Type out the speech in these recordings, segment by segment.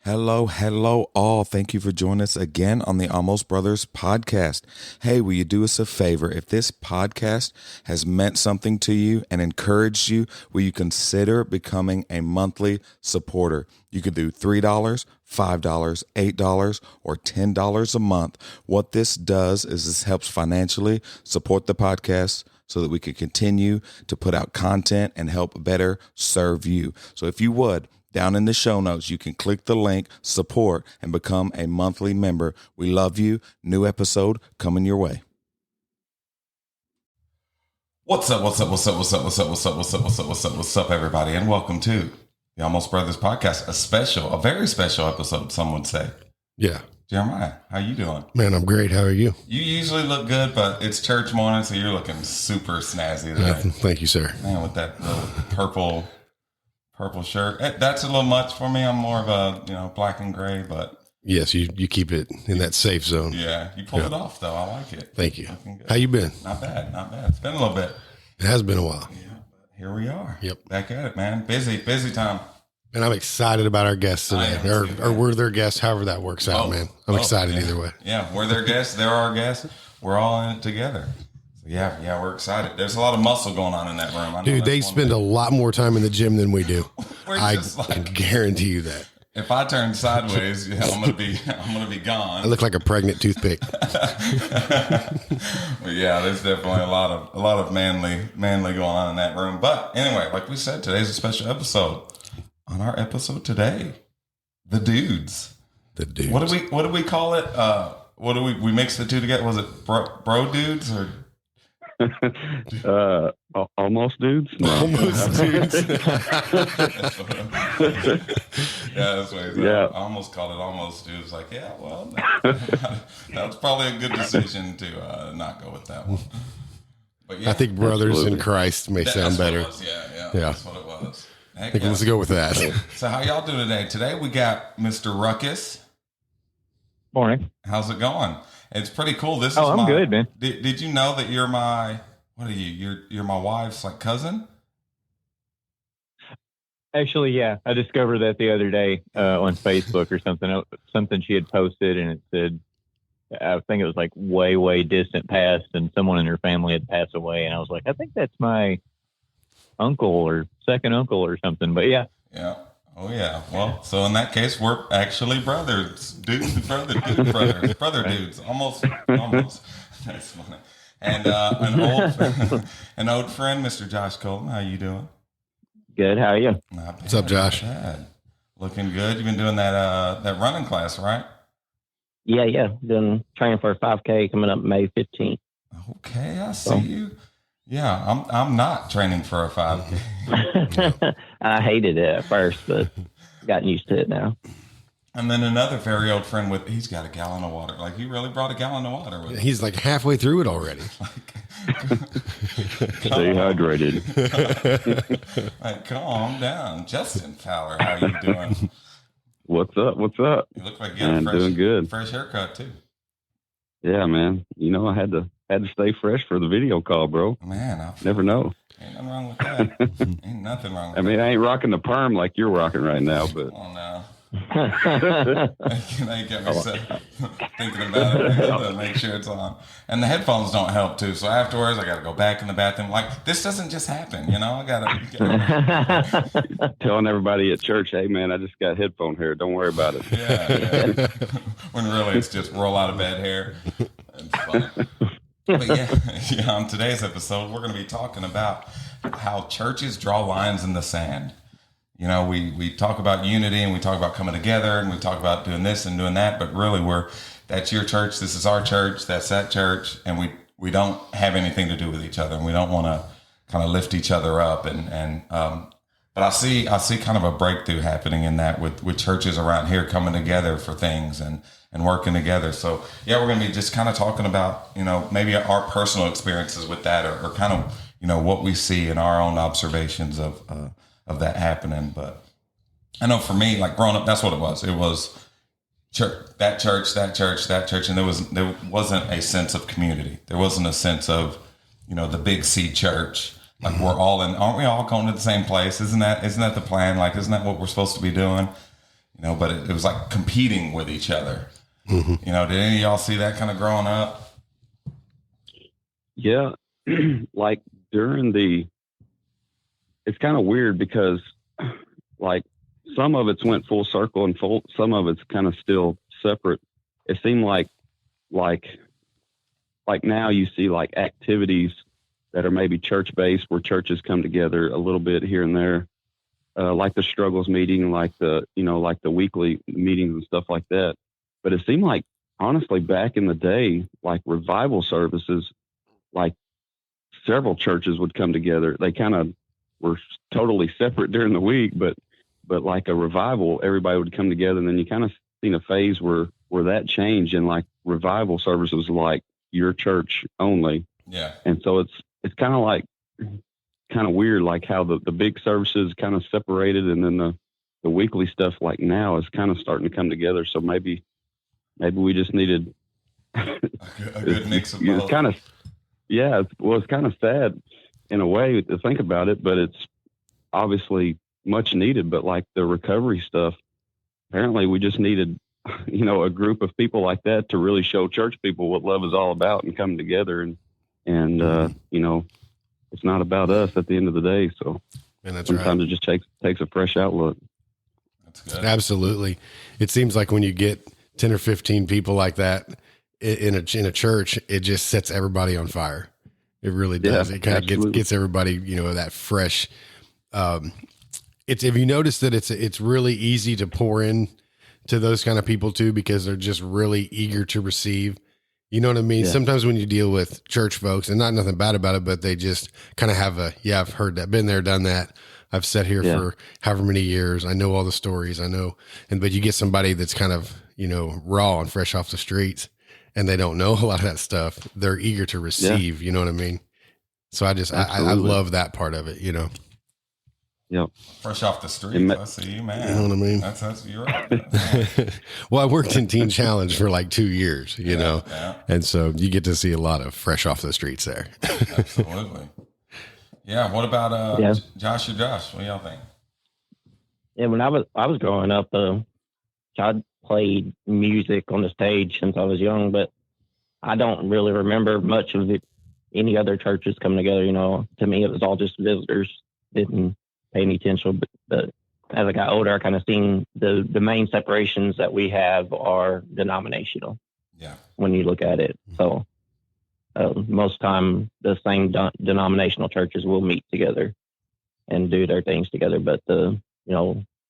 Hello, hello, all. Thank you for joining us again on the Almost Brothers podcast. Hey, will you do us a favor? If this podcast has meant something to you and encouraged you, will you consider becoming a monthly supporter? You could do $3, $5, $8, or $10 a month. What this does is this helps financially support the podcast so that we can continue to put out content and help better serve you. So if you would, down in the show notes, you can click the link, support, and become a monthly member. We love you. New episode coming your way. What's up, everybody, and welcome to the Almost Brothers podcast, a very special episode, some would say. Yeah. Jeremiah, how you doing? Man, I'm great. How are you? You usually look good, but it's church morning, so you're looking super snazzy today. Thank you, sir. Man, with that little purple shirt. That's a little much for me. I'm more of a, black and gray, but. Yes, you keep it in that safe zone. Yeah, you pulled it off, though. I like it. Thank you. How you been? Not bad. It's been a little bit. It has been a while. Yeah, but here we are. Yep. Back at it, man. Busy time. And I'm excited about our guests today. Or we're their guests, however that works out, man. I'm excited either way. Yeah, we're their guests. They're our guests. We're all in it together. Yeah, we're excited. There's a lot of muscle going on in that room. Dude, they spend a lot more time in the gym than we do. I can guarantee you that. If I turn sideways, I'm gonna be gone. I look like a pregnant toothpick. Yeah, there's definitely a lot of manly going on in that room. But anyway, like we said, today's a special episode. On our episode today, the dudes. The dudes. What do we call it? We mix the two together? Was it bro dudes or? Almost dudes. No. Almost dudes. That's what I almost called it almost dudes. Like, yeah, well, that's probably a good decision to not go with that one. But yeah, I think brothers in Christ may sound better. Yeah, that's what it was. I think let's go with that. So how y'all doing today? Today we got Mr. Ruckus. Morning. How's it going? It's pretty cool. I'm good, man. Did you know that you're my, what are you? You're my wife's like cousin? Actually, yeah. I discovered that the other day on Facebook or something. Something she had posted, and it said, I think it was like way, way distant past, and someone in her family had passed away. And I was like, I think that's my uncle or second uncle or something. But yeah. Yeah. Oh yeah. Well, so in that case, we're actually brothers, brother dudes, almost. That's funny. And an old friend, Mr. Josh Colton. How you doing? Good. How are you? What's up, Josh? Looking good. You've been doing that running class, right? Yeah. Been training for a 5K coming up May 15th. Okay, I see you. Yeah, I'm not training for a 5K. I hated it at first, but gotten used to it now. And then another very old friend he's got a gallon of water. Like, he really brought a gallon of water with him. He's like halfway through it already. Stay hydrated. Like, calm down. Justin Fowler, how you doing? What's up? You look like you got a fresh haircut, too. Yeah, man. I had to stay fresh for the video call, bro. Man, never know. Ain't nothing wrong with that. Ain't nothing wrong with that. I mean, I ain't rocking the perm like you're rocking right now, but. Oh, no. Now you get me thinking about it to make sure it's on. And the headphones don't help, too. So afterwards, I got to go back in the bathroom. Like, this doesn't just happen, I got to. Telling everybody at church, hey, man, I just got headphone hair. Don't worry about it. Yeah. When really it's just roll out of bed hair. It's fun. But yeah, on today's episode, we're going to be talking about how churches draw lines in the sand. We talk about unity and we talk about coming together and we talk about doing this and doing that, but really that's your church, this is our church, that's that church, and we don't have anything to do with each other, and we don't want to kind of lift each other up but I see kind of a breakthrough happening in that with churches around here coming together for things and working together. So yeah, we're going to be just kind of talking about, maybe our personal experiences with that or kind of, what we see in our own observations of that happening. But I know for me, like growing up, that's what it was. It was church, that church, and there wasn't a sense of community. There wasn't a sense of, the big C church. Like aren't we all going to the same place? Isn't that the plan? Like, isn't that what we're supposed to be doing? but it was like competing with each other. Did any of y'all see that kind of growing up? Yeah. Like it's kind of weird because like some of it's went full circle and some of it's kind of still separate. It seemed like now you see like activities that are maybe church based where churches come together a little bit here and there. Like the struggles meeting, like the weekly meetings and stuff like that. But it seemed like, honestly, back in the day, like revival services, like several churches would come together. They kind of were totally separate during the week, but like a revival, everybody would come together. And then you kind of seen a phase where that changed, and like revival service was like your church only. Yeah. And so it's kind of weird, like how the big services kind of separated, and then the weekly stuff like now is kind of starting to come together. So maybe we just needed a good mix of both. It's kind of, yeah. It's kind of sad in a way to think about it, but it's obviously much needed. But like the recovery stuff, apparently we just needed, a group of people like that to really show church people what love is all about and come together and it's not about us at the end of the day. So sometimes it just takes a fresh outlook. That's good. Absolutely. It seems like when you get 10 or 15 people like that in a church, it just sets everybody on fire. It really does. Yeah, it kind of gets everybody, that fresh. Have you noticed that it's really easy to pour in to those kind of people too, because they're just really eager to receive. You know what I mean? Yeah. Sometimes when you deal with church folks, and nothing bad about it, but they just kind of have I've heard that, been there, done that. I've sat here for however many years. I know all the stories. I know. But you get somebody that's kind of, raw and fresh off the streets, and they don't know a lot of that stuff. They're eager to receive, you know what I mean? So I love that part of it, Yep. Fresh off the streets. I see you, man. You know what I mean? That's you're right. Well, I worked in Teen Challenge for like 2 years, Yeah. and so you get to see a lot of fresh off the streets there. Absolutely. Yeah. What about Josh or Josh? What do y'all think? Yeah, when I was growing up, I played music on the stage since I was young, but I don't really remember much of any other churches coming together. To me, it was all just visitors. Didn't pay any attention, but as I got older, I kind of seen the main separations that we have are denominational. Yeah. When you look at it, so most time the same denominational churches will meet together and do their things together, but you're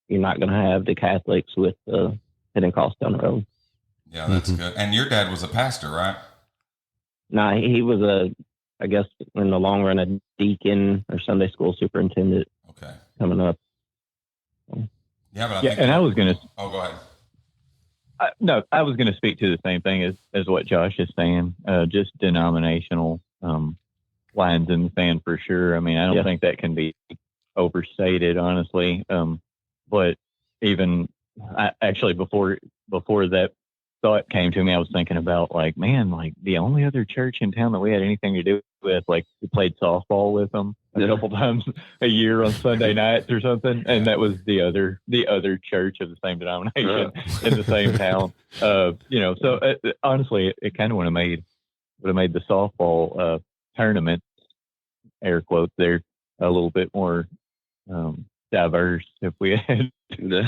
not going to have the Catholics with the Pentecost down the road. Yeah, that's good. And your dad was a pastor, right? Nah, he was I guess in the long run, a deacon or Sunday school superintendent. Okay. Coming up. Yeah, but I think and I was going to. Oh, go ahead. I was going to speak to the same thing as what Josh is saying. Just denominational lines in the sand for sure. I mean, I don't think that can be overstated, honestly. But even actually before that thought came to me, I was thinking about like the only other church in town that we had anything to do with, like we played softball with them a couple times a year on Sunday nights or something, and that was the other church of the same denomination in the same town. So honestly, it kind of would have made the softball tournament, air quotes there, a little bit more diverse if we had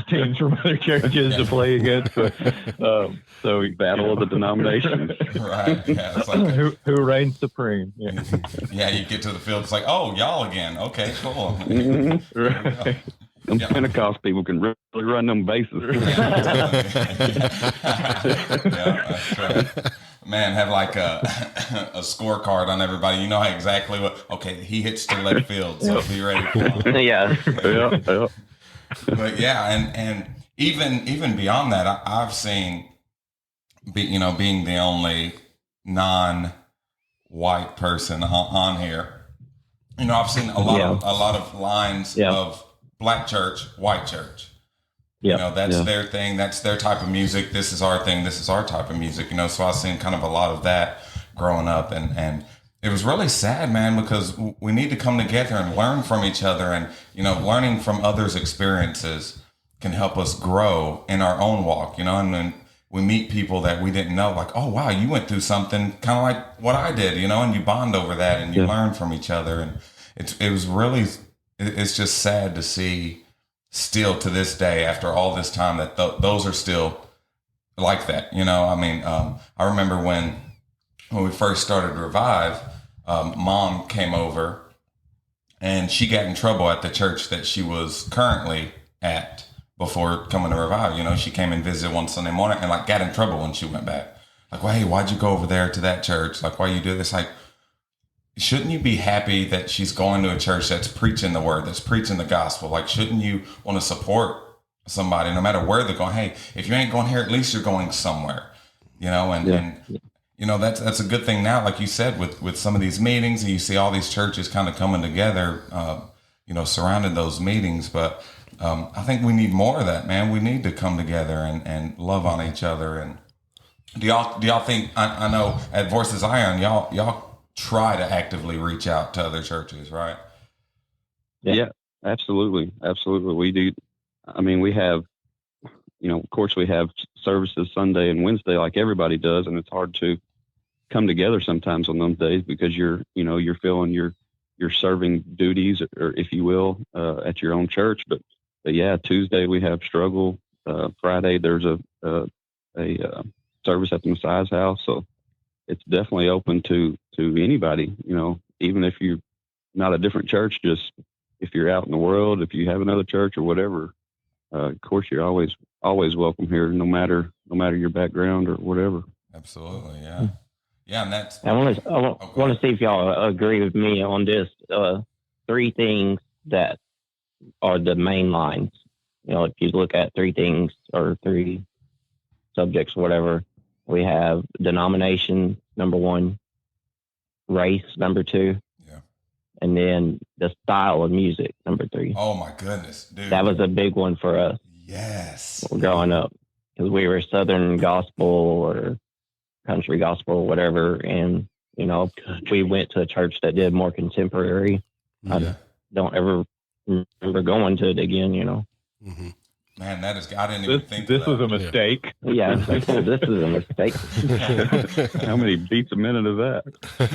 teams from other churches to play against. But, so battle of the denominations. Right. Yeah. It's like who reigns supreme? Yeah. Yeah. You get to the field, it's like, oh, y'all again. Okay, cool. Right. Them Pentecost people can really run them bases. Yeah, that's right. Man, have like a scorecard on everybody. You know exactly okay, he hits to left field, so be ready for him. Yeah. Yeah. But yeah, and even beyond that, I've seen, being the only non-white person on here, I've seen a lot of lines of black church, white church. Yeah. That's their thing. That's their type of music. This is our thing. This is our type of music. So I've seen kind of a lot of that growing up, and it was really sad, man, because we need to come together and learn from each other, and learning from others' experiences can help us grow in our own walk, you know, and then we meet people that we didn't know, like, oh, wow, you went through something kind of like what I did, you know, and you bond over that and you learn from each other. And it was really, it's just sad to see still to this day, after all this time, that those are still like that. You know, I mean, I remember when we first started Revive, Mom came over and she got in trouble at the church that she was currently at before coming to Revive. You know, she came and visited one Sunday morning and like got in trouble when she went back. Like, well, hey, why'd you go over there to that church? Like, why you do this? Like, shouldn't you be happy that she's going to a church that's preaching the word, that's preaching the gospel? Like, shouldn't you want to support somebody no matter where they're going? Hey, if you ain't going here, at least you're going somewhere, you know? And you know, that's a good thing now, like you said, with some of these meetings, and you see all these churches kind of coming together, you know, surrounding those meetings. But I think we need more of that, man. We need to come together and love on each other. And do y'all think, I know at Voices Ion, y'all try to actively reach out to other churches, right? Yeah, absolutely. Absolutely. We do. I mean, we have, you know, of course we have services Sunday and Wednesday like everybody does. And it's hard to come together sometimes on those days because you're feeling your serving duties, or if you will, at your own church. But yeah, Tuesday we have struggle. Friday there's a service at the Messiah's house. So it's definitely open to anybody, you know, even if you're not a different church, just if you're out in the world, if you have another church or whatever, of course you're always welcome here, no matter your background or whatever. Absolutely. Yeah. Yeah. And that's, I want to see if y'all agree with me on this. 3 things that are the main lines. You know, if you look at 3 things or 3 subjects, whatever, we have denomination, number 1, race, number 2, and then the style of music, number 3. Oh my goodness, dude. That was a big one for us. Yes. Growing up, because we were Southern gospel or country gospel or whatever. And, you know, we went to a church that did more contemporary. I don't ever remember going to it again, you know. Mm-hmm. Man, that is, I didn't even think this of was a mistake. Yeah, this is a mistake. How many beats a minute is that?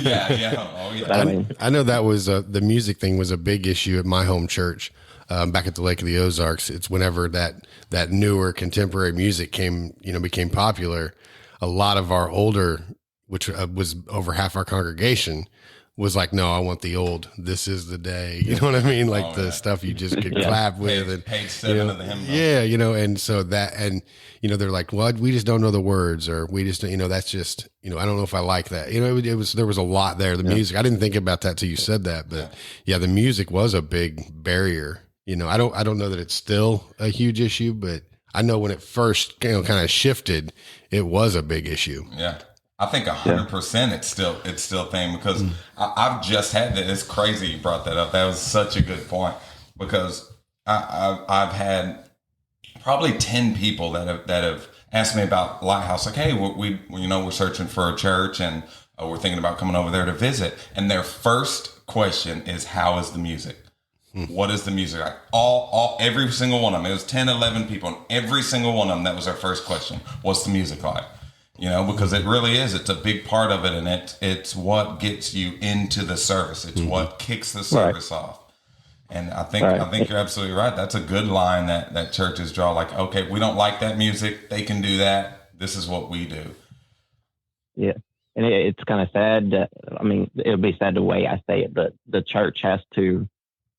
Yeah. Oh, yeah. I know that was the music thing was a big issue at my home church back at the Lake of the Ozarks. It's whenever that newer contemporary music became popular. A lot of our older, which was over half our congregation, was like, no, I want the old, this is the day. You know what I mean? Like stuff you just could clap with. Page 7 of the hymn. Yeah, you know, and so that, and, you know, they're like, well, we just don't know the words, or we just, you know, that's just, you know, I don't know if I like that. You know, there was a lot there. The music, I didn't think about that till you said that, but the music was a big barrier. You know, I don't know that it's still a huge issue, but I know when it first, you know, kind of shifted, it was a big issue. Yeah. I think 100% it's still a thing, because I've just had that. It's crazy you brought that up. That was such a good point, because I've had probably 10 people that have asked me about Lighthouse. Like, hey, we're searching for a church, and we're thinking about coming over there to visit. And their first question is, how is the music? What is the music like? Every single one of them. It was 10, 11 people, and every single one of them, that was their first question. What's the music like? You know, because it really is. It's a big part of it, and it's what gets you into the service. It's what kicks the service off. And I think you're absolutely right. That's a good line that churches draw. Like, okay, we don't like that music. They can do that. This is what we do. Yeah, and it's kind of sad that, I mean, it'll be sad the way I say it, but the church has to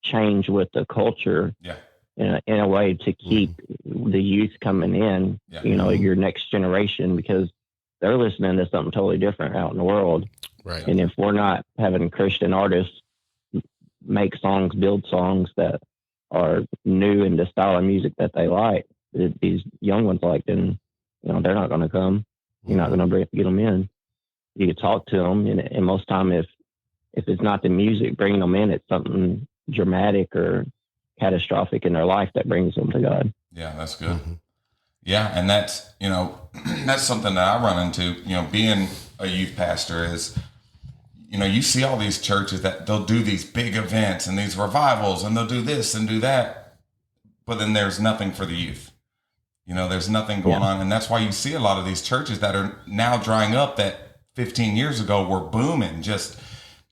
change with the culture. Yeah. In a way to keep the youth coming in. Yeah. You know, your next generation, because they're listening to something totally different out in the world. Right. And if we're not having Christian artists make songs, build songs that are new in the style of music that they like, that these young ones like, then, you know, they're not going to come. You're not going to get them in. You can talk to them. And most time, if it's not the music bringing them in, it's something dramatic or catastrophic in their life that brings them to God. Yeah, that's good. Mm-hmm. Yeah, and that's, you know, that's something that I run into, you know, being a youth pastor is, you know, you see all these churches that they'll do these big events and these revivals, and they'll do this and do that. but then there's nothing for the youth. You know, there's nothing going on. And that's why you see a lot of these churches that are now drying up that 15 years ago were booming, just,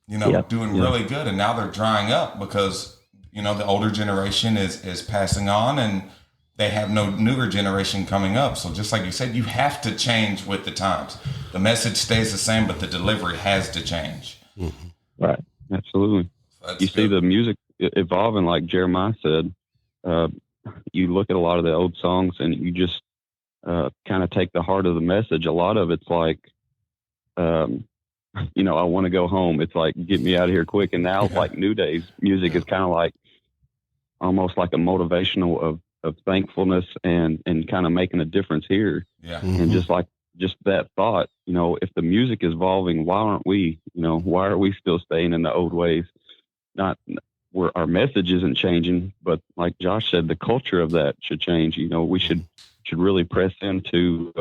you know, doing really good. And now they're drying up because, you know, the older generation is passing on and they have no newer generation coming up. So just like you said, you have to change with the times. The message stays the same, but the delivery has to change. Mm-hmm. Right. Absolutely. You see the music evolving, like Jeremiah said. You look at a lot of the old songs and you just kind of take the heart of the message. A lot of it's like, you know, I want to go home. It's like, get me out of here quick. And now, like New Day's music is kind of like almost like a motivational of thankfulness and kind of making a difference here. Yeah. Mm-hmm. And just that thought, you know, if the music is evolving, why aren't we, you know, why are we still staying in the old ways? Not where our message isn't changing, but like Josh said, the culture of that should change. You know, we should really press into,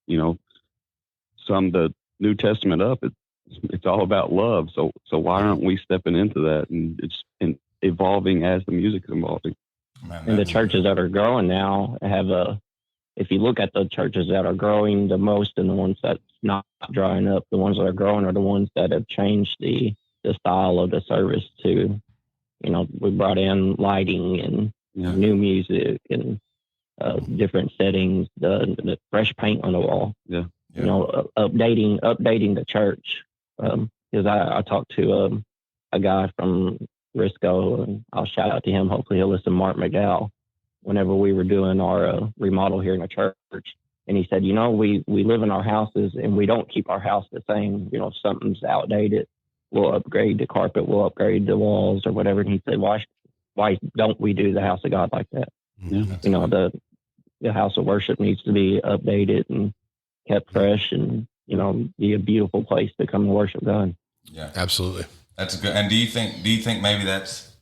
you know, the New Testament up. It's all about love. So why aren't we stepping into that and it's evolving as the music is evolving? Man, And the churches that are growing now have if you look at the churches that are growing the most and the ones that's not drying up, the ones that are growing are the ones that have changed the style of the service to, you know, we brought in lighting and new music and different settings, the fresh paint on the wall. Yeah. You know, updating the church. Because I talked to a guy from Risco, and I'll shout out to him. Hopefully he'll listen. Mark McDowell. Whenever we were doing our remodel here in the church, and he said, you know, we live in our houses and we don't keep our house the same. You know, if something's outdated, we'll upgrade the carpet, we'll upgrade the walls or whatever. And he said, why don't we do the house of God like that? Yeah. You know, the house of worship needs to be updated and kept fresh and, you know, be a beautiful place to come and worship God. Yeah, Absolutely. that's good. And do you think maybe that's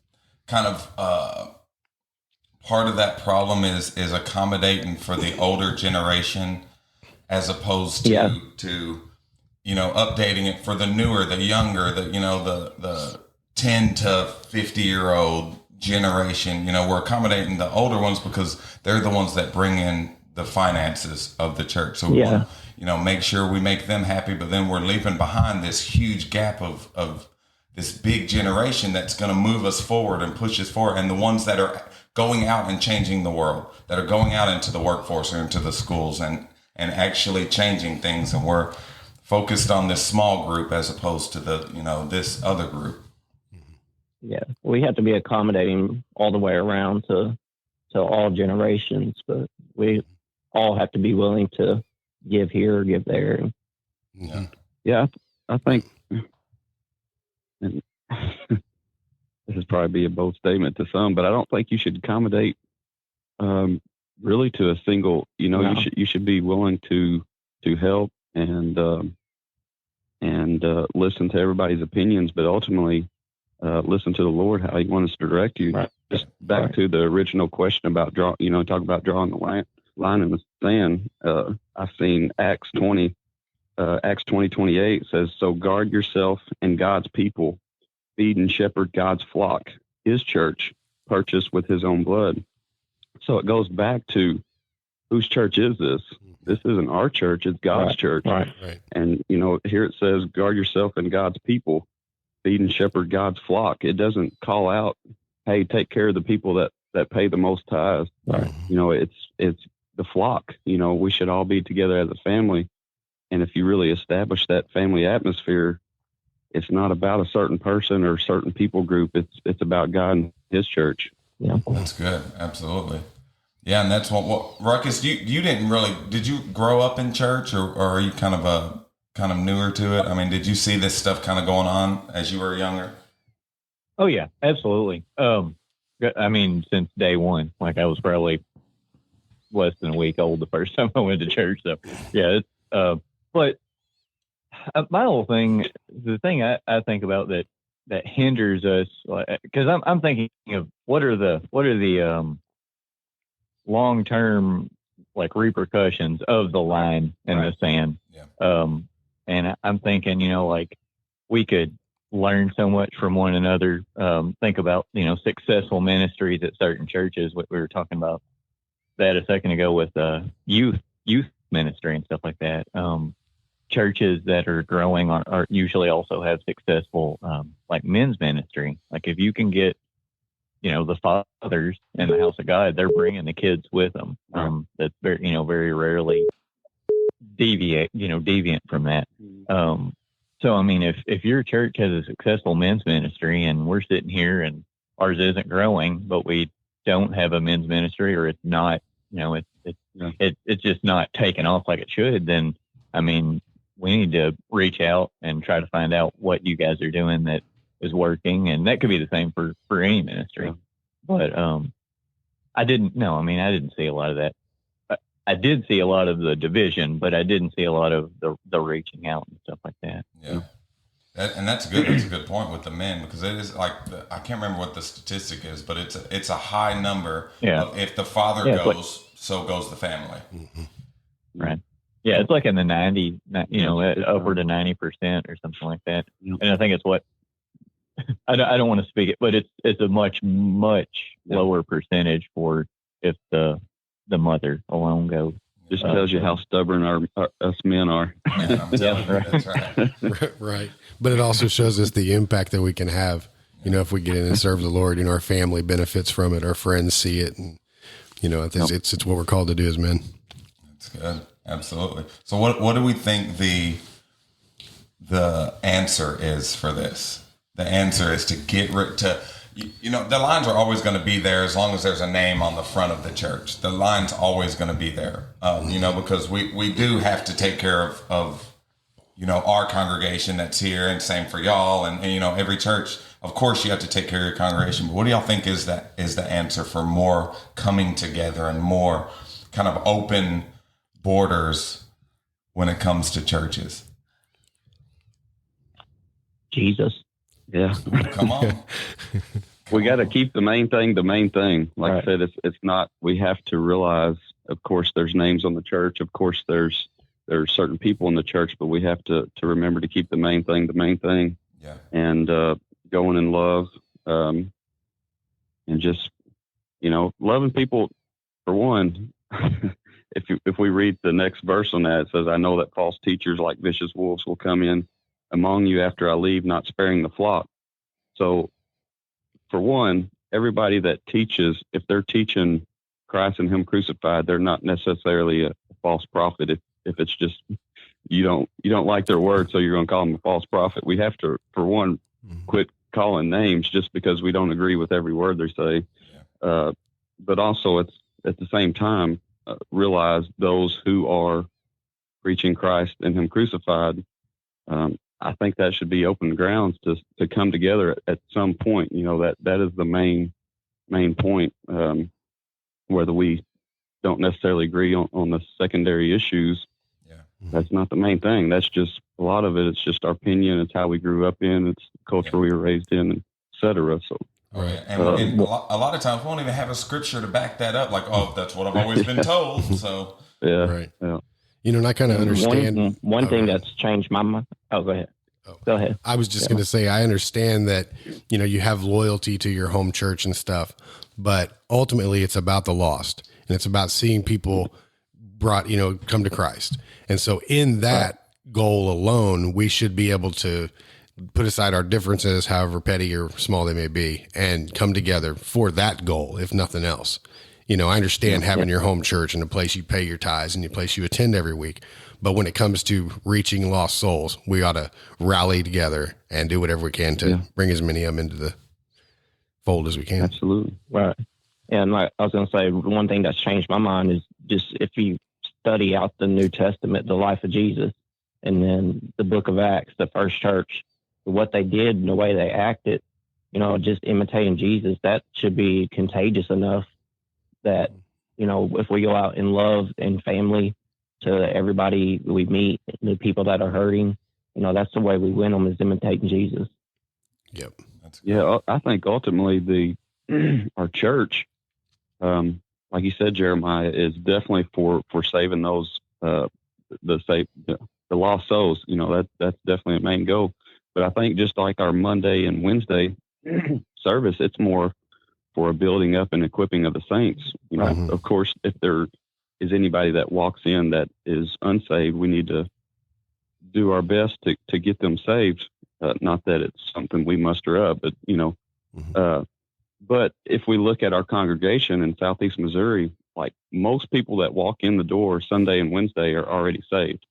kind of part of that problem is accommodating for the older generation as opposed to you know, updating it for the newer, the younger, the, you know, the 10 to 50-year-old generation. You know, we're accommodating the older ones because they're the ones that bring in the finances of the church. So we want to, you know, make sure we make them happy, but then we're leaving behind this huge gap of this big generation that's going to move us forward and push us forward. And the ones that are going out and changing the world, that are going out into the workforce or into the schools and actually changing things. And we're focused on this small group as opposed to the, you know, this other group. Yeah, we have to be accommodating all the way around to all generations, but we all have to be willing to give here, give there. Yeah. Yeah, I think, and this is probably be a bold statement to some, but I don't think you should accommodate really to a single. You know, No. you should be willing to help and listen to everybody's opinions, but ultimately listen to the Lord how He wants to direct you. Right. Just back to the original question about talk about drawing the line in the sand. I've seen Acts 20:28 says, "So guard yourself and God's people, feed and shepherd God's flock, His church, purchased with His own blood." So it goes back to whose church is this? This isn't our church; it's God's church. Right. Right. And you know, here it says, "Guard yourself and God's people, feed and shepherd God's flock." It doesn't call out, "Hey, take care of the people that pay the most tithes." Right. You know, it's the flock. You know, we should all be together as a family. And if you really establish that family atmosphere, it's not about a certain person or a certain people group. It's about God and His church. Yeah. That's good. Absolutely. Yeah. And that's what Ruckus, you didn't really, did you grow up in church or are you kind of newer to it? I mean, did you see this stuff kind of going on as you were younger? Oh yeah, absolutely. I mean, since day one, like I was probably less than a week old the first time I went to church. So yeah, but my whole thing, the thing I think about that hinders us, because I'm thinking of what are the long-term like repercussions of the line in the sand. Yeah. And I'm thinking, you know, like we could learn so much from one another. Think about, successful ministries at certain churches. What we were talking about that a second ago with youth ministry and stuff like that. Churches that are growing are usually also have successful like men's ministry. Like if you can get the fathers in the house of God, they're bringing the kids with them. That's very rarely deviant from that. So I mean, if your church has a successful men's ministry and we're sitting here and ours isn't growing, but we don't have a men's ministry, or it's not, it's just not taking off like it should, then I mean, we need to reach out and try to find out what you guys are doing that is working. And that could be the same for any ministry. Yeah. But I didn't see a lot of that. I did see a lot of the division, but I didn't see a lot of the reaching out and stuff like that. Yeah. And that's good. That's a good point with the men, because it is like, I can't remember what the statistic is, but it's a high number. Yeah. If the father goes, so goes the family. Mm-hmm. Right. Yeah, it's like in the 90, upward to 90% or something like that. And I think it's what I don't want to speak it, but it's a much lower percentage for if the mother alone goes. Just tells you how stubborn us men are. Yeah, that's right. Right. But it also shows us the impact that we can have. If we get in and serve the Lord, our family benefits from it, our friends see it, and it's what we're called to do as men. That's good. Absolutely. So what do we think the answer is for this? The answer is to get rid to, the lines are always going to be there as long as there's a name on the front of the church. The line's always going to be there, because we do have to take care of our congregation that's here, and same for y'all. And every church, of course, you have to take care of your congregation. But what do y'all think is the answer for more coming together and more kind of open borders when it comes to churches? Jesus. Yeah. Come on. We got to keep the main thing. Like I said, it's not, we have to realize, of course, there's names on the church. Of course, there's certain people in the church, but we have to remember to keep the main thing. Yeah. And going in love, and just, loving people, for one. If we read the next verse on that, it says, "I know that false teachers like vicious wolves will come in among you after I leave, not sparing the flock." So, for one, everybody that teaches, if they're teaching Christ and Him crucified, they're not necessarily a false prophet. If it's just you don't like their word, so you're going to call them a false prophet. We have to, for one, quit calling names just because we don't agree with every word they say. Yeah. But also, it's at the same time, realize those who are preaching Christ and Him crucified. I think that should be open grounds to come together at some point. That is the main point. Whether we don't necessarily agree on the secondary issues, that's not the main thing. That's just a lot of it. It's just our opinion. It's how we grew up in. It's the culture we were raised in, et cetera. So. Right. And a lot of times we won't even have a scripture to back that up. Like, oh, that's what I've always been told. So yeah, right. Yeah. And I kind of understand one thing that's changed my mind. Oh, go ahead. Go ahead. I was just going to say, I understand that, you have loyalty to your home church and stuff, but ultimately it's about the lost, and it's about seeing people brought, come to Christ. And so in that goal alone, we should be able to put aside our differences, however petty or small they may be, and come together for that goal, if nothing else. I understand having your home church and a place you pay your tithes and a place you attend every week. But when it comes to reaching lost souls, we ought to rally together and do whatever we can to bring as many of them into the fold as we can. Absolutely. Right. And like I was going to say, one thing that's changed my mind is just if you study out the New Testament, the life of Jesus, and then the book of Acts, the first church, what they did and the way they acted, just imitating Jesus, that should be contagious enough that, if we go out in love and family to everybody we meet, the people that are hurting, that's the way we win them, is imitating Jesus. Yep. Yeah, I think ultimately our church, like you said, Jeremiah, is definitely for saving those the lost souls. That's definitely a main goal. But I think just like our Monday and Wednesday service, it's more for a building up and equipping of the saints. You know, Right. of course, if there is anybody that walks in that is unsaved, we need to do our best to get them saved. Not that it's something we muster up, but but if we look at our congregation in Southeast Missouri, like most people that walk in the door Sunday and Wednesday are already saved.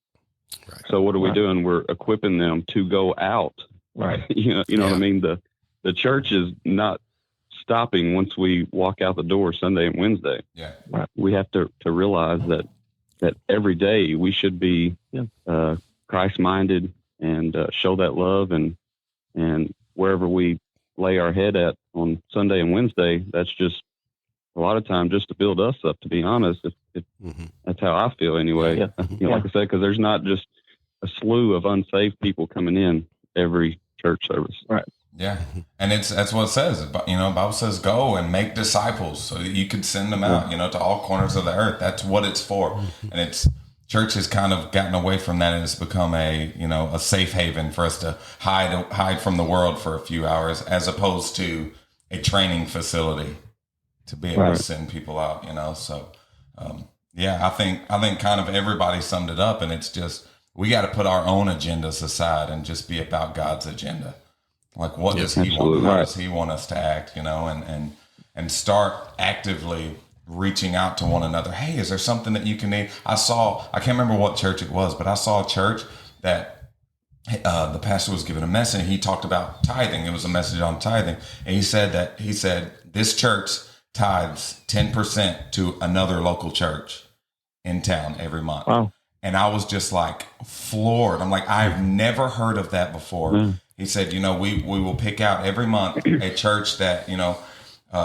Right. So what are we doing? We're equipping them to go out. Right. You know what I mean? The church is not stopping once we walk out the door Sunday and Wednesday. Yeah. We have to realize that every day we should be Christ-minded and show that love, and wherever we lay our head at on Sunday and Wednesday, that's just a lot of time just to build us up, to be honest. If that's how I feel anyway. Yeah. You know, like I said, because there's not just a slew of unsaved people coming in every church service. Right. Yeah, and that's what it says. You know, the Bible says, "Go and make disciples," so that you can send them out, you know, to all corners of the earth. That's what it's for. And church has kind of gotten away from that, and it's become a safe haven for us to hide from the world for a few hours, as opposed to a training facility to be able to send people out. You know, so I think kind of everybody summed it up, and it's just we got to put our own agendas aside and just be about God's agenda. Like, what does he want? How does he want us to act? You know, and start actively reaching out to one another. Hey, is there something that you can need? I can't remember what church it was, but I saw a church that the pastor was giving a message. He talked about tithing. It was a message on tithing. And he said this church tithes 10% to another local church in town every month. Wow. And I was just like floored. I'm like, I've never heard of that before. He said, you know, we will pick out every month a church that, you know,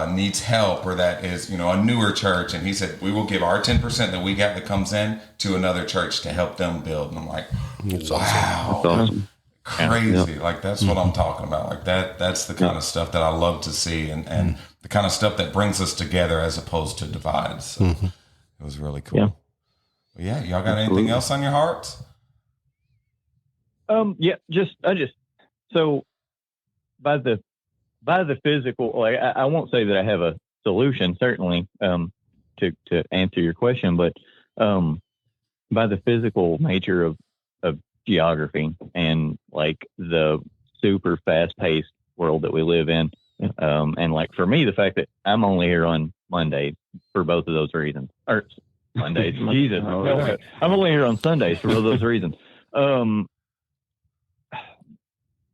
needs help, or that is, you know, a newer church. And he said, we will give our 10% that we got that comes in to another church to help them build. And I'm like, wow, That's awesome. crazy. Yeah. Like, that's what I'm talking about. Like that's the kind of stuff that I love to see, and the kind of stuff that brings us together as opposed to divides. So it was really cool. Yeah. Y'all got anything else on your hearts? So by the physical, like I won't say that I have a solution, certainly, to answer your question, but by the physical nature of geography and like the super fast paced world that we live in, and like for me, the fact that I'm only here on Monday for both of those reasons, or Mondays, Jesus, no, I'm only here on Sundays for those reasons.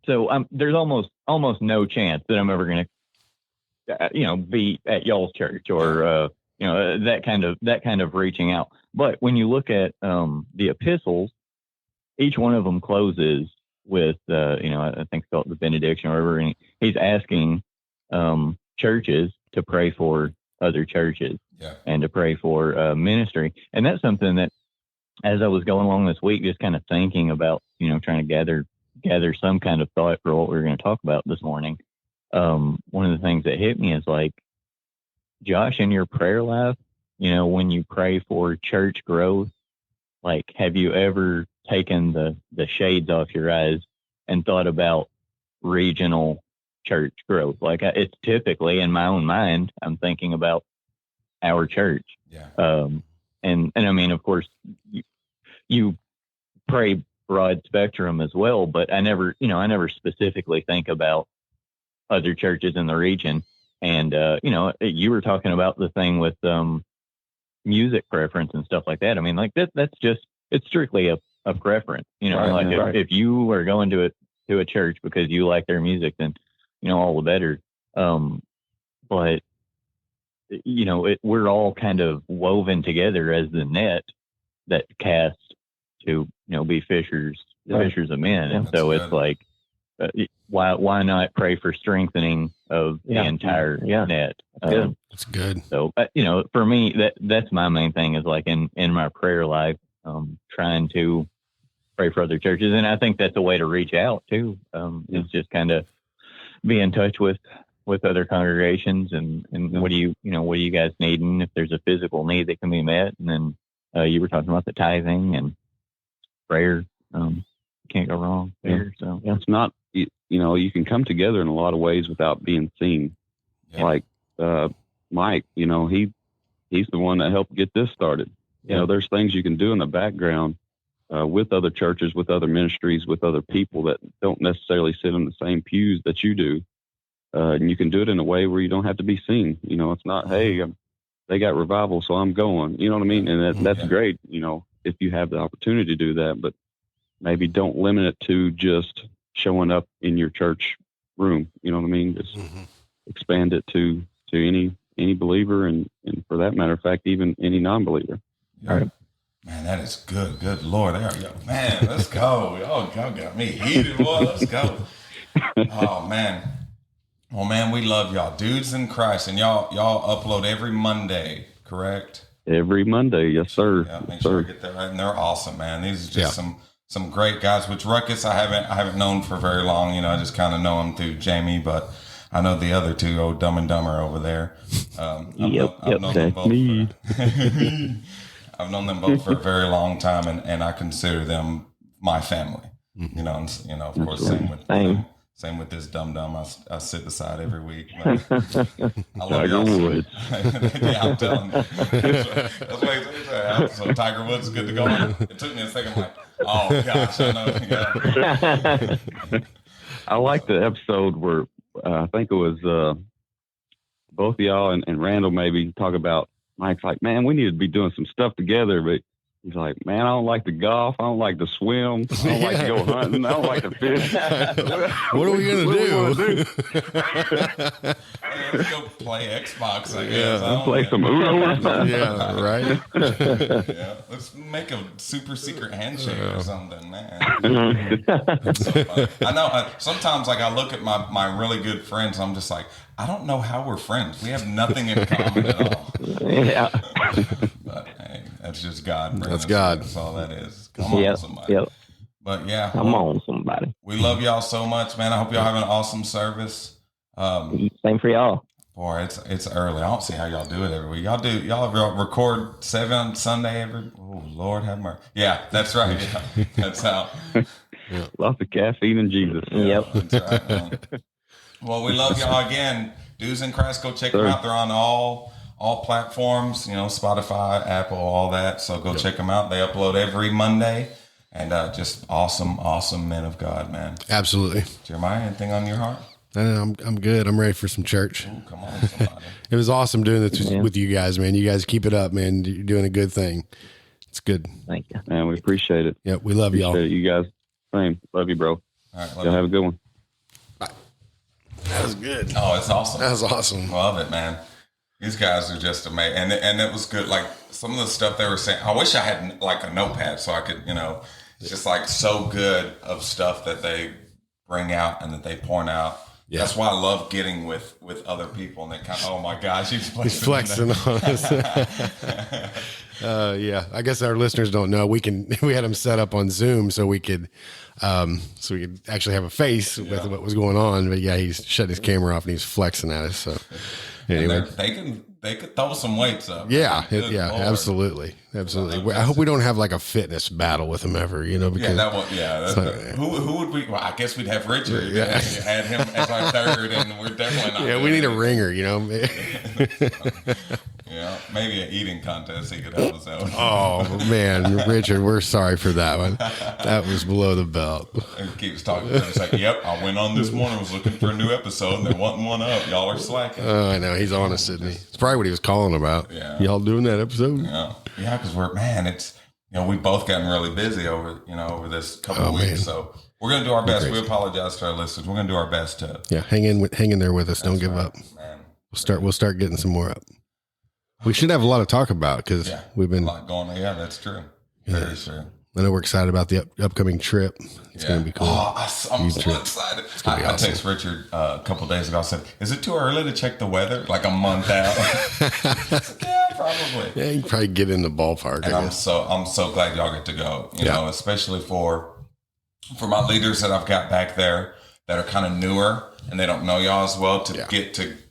So there's almost no chance that I'm ever going to, be at y'all's church or, that kind of reaching out. But when you look at the epistles, each one of them closes with, I think it's called the benediction or whatever. And he's asking churches to pray for other churches and to pray for ministry. And that's something that, as I was going along this week, just kind of thinking about, trying to gather some kind of thought for what we're going to talk about this morning. One of the things that hit me is like, Josh, in your prayer life, when you pray for church growth, like, have you ever taken the shades off your eyes and thought about regional church growth? Like, it's typically in my own mind, I'm thinking about our church. Yeah. And I mean, of course, you pray broad spectrum as well, but I never specifically think about other churches in the region. And, you were talking about the thing with music preference and stuff like that. I mean, like that's just, it's strictly a preference, if you are going to a church because you like their music, then, all the better. But, we're all kind of woven together as the net that casts to, be fishers of men. And so it's like, why not pray for strengthening of the entire net? That's good. So, for me, that's my main thing is like in my prayer life, trying to pray for other churches. And I think that's a way to reach out too. Is just kind of be in touch with other congregations and what do you guys need? And if there's a physical need that can be met. And then you were talking about the tithing and prayer. Can't go wrong there. So it's not you can come together in a lot of ways without being seen. Yeah. Like Mike, he's the one that helped get this started. There's things you can do in the background with other churches, with other ministries, with other people that don't necessarily sit in the same pews that you do. And you can do it in a way where you don't have to be seen. It's not, hey, they got revival, so I'm going. You know what I mean? And that's great, if you have the opportunity to do that. But maybe don't limit it to just showing up in your church room. You know what I mean? Just expand it to any believer, and for that matter of fact, even any non-believer. Yeah. Right. Man, that is good. Good Lord. There we go. Man, let's go. Y'all got me heated, boy. Let's go. Oh, man. Well, man, we love y'all. Dudes in Christ. And y'all upload every Monday, correct? Every Monday. Yes, sir. Yeah, make sure I get that right. And they're awesome, man. These are just some great guys, which Ruckus I haven't known for very long. I just kind of know him through Jamie, but I know the other two, old Dumb and Dumber over there. I've known them both I've known them both for a very long time, and I consider them my family. Of course, same with this Dum Dum. I sit beside every week. I love y'all. Yeah, I'm telling you. That's what he said. So Tiger Woods is good to go. It took me a second. I'm like, oh gosh, I know. Yeah. I like the episode where I think it was both of y'all and Randall maybe talk about. Mike's like, man, we need to be doing some stuff together, but he's like, man, I don't like to golf. I don't like to swim. I don't like to go hunting. I don't like to fish. What are we going to do? Let's go play Xbox, I guess. Let's play some Uno or something. Yeah, right? Yeah, let's make a super secret handshake or something, man. That's so funny. I know. Sometimes, I look at my really good friends, I'm just like, I don't know how we're friends. We have nothing in common at all. Yeah. But hey, that's just God. That's God. That's all that is. Come on, somebody. Yep. But yeah, come on, somebody. We love y'all so much, man. I hope y'all have an awesome service. Same for y'all. Boy, it's early. I don't see how y'all do it every week. Y'all record 7 on Sunday every. Oh Lord, have mercy. Yeah, that's right. Yeah, that's how. Lots of caffeine and Jesus. Yep. That's right, man. Well, we love y'all again. Dudes in Christ, go check them out. They're on all platforms, Spotify, Apple, all that. So go check them out. They upload every Monday, and just awesome men of God, man. Absolutely. Jeremiah, anything on your heart? I'm good. I'm ready for some church. Ooh, come on, somebody. It was awesome doing this with you guys, man. You guys keep it up, man. You're doing a good thing. It's good. Thank you. Man, we appreciate it. Yep, we love y'all. You guys, same. Love you, bro. All right, y'all have a good one. That was good. Oh, it's awesome. That was awesome. Love it, man. These guys are just amazing. And it was good. Like some of the stuff they were saying, I wish I had like a notepad so I could, it's just like so good of stuff that they bring out and that they point out. Yeah. That's why I love getting with other people, and they kind of, oh my gosh, he's flexing on us. Yeah, I guess our listeners don't know. We had him set up on Zoom so we could actually have a face with what was going on. But yeah, he's shut his camera off and he's flexing at us. So anyway, they could throw some weights up. Yeah, absolutely. I hope we don't have like a fitness battle with him ever. Because who would we? Well, I guess we'd have Richard. Yeah, had him as our third, and we're definitely not. Yeah, we need a ringer. Yeah, maybe an eating contest he could help us out. Oh man, Richard, we're sorry for that one. That was below the belt. He keeps talking to him. He's like, "Yep, I went on this morning. Was looking for a new episode, and they're wanting one up. Y'all are slacking." Oh, I know. He's honest, isn't he? It's probably what he was calling about. Yeah, y'all doing that episode? Yeah, because it's we've both gotten really busy over this couple of weeks. Man. So we're gonna do our best. We apologize to our listeners. We're gonna do our best to hang in there with us. Don't give up. Man. We'll start getting some more up. We should have a lot to talk about because we've been a lot going on. Yeah, that's true. Very true. I know we're excited about the upcoming trip. It's going to be cool. Oh, I'm so excited. I texted Richard a couple of days ago. I said, "Is it too early to check the weather? Like a month out?" Like, yeah, probably. Yeah, you can probably get in the ballpark. And I'm so glad y'all get to go. You know, especially for my leaders that I've got back there that are kind of newer and they don't know y'all as well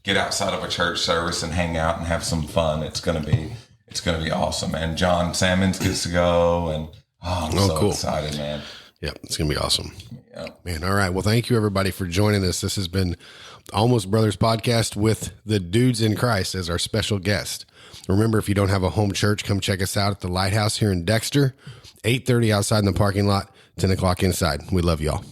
get outside of a church service and hang out and have some fun. It's gonna be awesome. And John Sammons gets to go, and I'm so cool. excited, man. Yep, it's gonna be awesome. Yeah. Man, all right. Well, thank you everybody for joining us. This has been Almost Brothers podcast with the Dudes in Christ as our special guest. Remember, if you don't have a home church, come check us out at the Lighthouse here in Dexter, 8:30 outside in the parking lot, 10 o'clock inside. We love y'all.